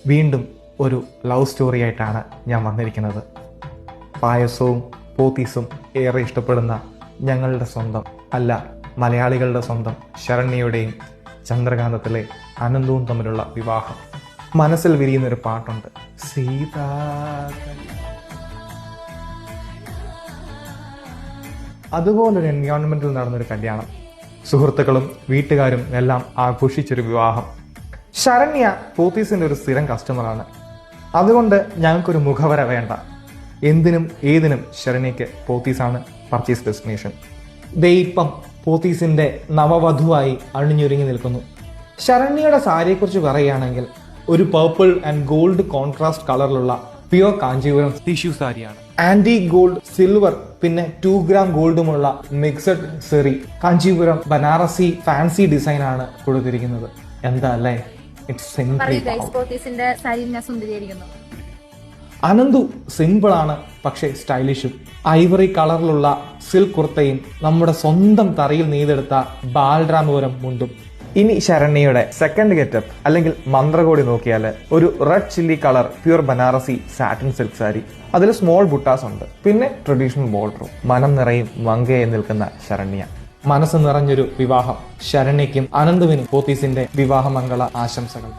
വീണ്ടും ഒരു love story ആയിട്ടാണ് ഞാൻ വന്നിരിക്കുന്നത്. പായസവും പോത്തീസും ഏറെ ഇഷ്ടപ്പെടുന്ന ഞങ്ങളുടെ സ്വന്തം, അല്ല മലയാളികളുടെ സ്വന്തം ശരണ്യയുടെയും ചന്ദ്രകാന്തത്തിലെ അനന്തവും തമ്മിലുള്ള വിവാഹം. മനസ്സിൽ വിരിയുന്നൊരു പാട്ടുണ്ട്, സീതാ. അതുപോലൊരു എൻവയോൺമെന്റിൽ നടന്നൊരു കല്യാണം. സുഹൃത്തുക്കളും വീട്ടുകാരും എല്ലാം ആഘോഷിച്ചൊരു വിവാഹം. ശരണ്യ പോത്തീസിന്റെ ഒരു സ്ഥിരം കസ്റ്റമറാണ്. അതുകൊണ്ട് ഞങ്ങൾക്കൊരു മുഖവര വേണ്ട. എന്തിനും ഏതിനും ശരണ്യക്ക് പോത്തീസാണ് പർച്ചേസ് ഡെസ്റ്റിനേഷൻ. ദേ ഇപ്പം പോത്തീസിന്റെ നവവധുവായി അണിഞ്ഞൊരുങ്ങി നിൽക്കുന്നു. ശരണ്യയുടെ സാരിയെക്കുറിച്ച് പറയുകയാണെങ്കിൽ ഒരു പർപ്പിൾ ആൻഡ് ഗോൾഡ് കോൺട്രാസ്റ്റ് കളറിലുള്ള പ്യുവർ കാഞ്ചീപുരം ടിഷ്യൂ സാരിയാണ്. ആന്റി ഗോൾഡ്, സിൽവർ, പിന്നെ 2 ഗ്രാം ഗോൾഡുമുള്ള mixed zari Kanchipuram Banarasi fancy design ആണ് കൊടുത്തിരിക്കുന്നത്. എന്താ അല്ലേ? അനന്തു സിമ്പിൾ ആണ്, പക്ഷേ സ്റ്റൈലിഷും. ഐവറി കളറിലുള്ള സിൽക്ക് കുർത്തയും നമ്മുടെ സ്വന്തം തറയിൽ നെയ്തെടുത്ത ബാൽറാമപുരം മുണ്ടും. ഇനി ശരണ്യയുടെ സെക്കൻഡ് ഗെറ്റപ്പ് അല്ലെങ്കിൽ മന്ത്രകോടി നോക്കിയാൽ ഒരു red chilli colour pure Banarasi satin silk sari. അതിൽ സ്മോൾ ബുട്ടാസ് ഉണ്ട്, പിന്നെ ട്രഡീഷണൽ ബോർഡറും. മനം നിറയും മങ്കയെ നിൽക്കുന്ന ശരണ്യ. മനസ്സ് നിറഞ്ഞൊരു വിവാഹം. ശരണ്യയ്ക്കും അനന്തുവിനും പോത്തീസിന്റെ വിവാഹമംഗള ആശംസകൾ.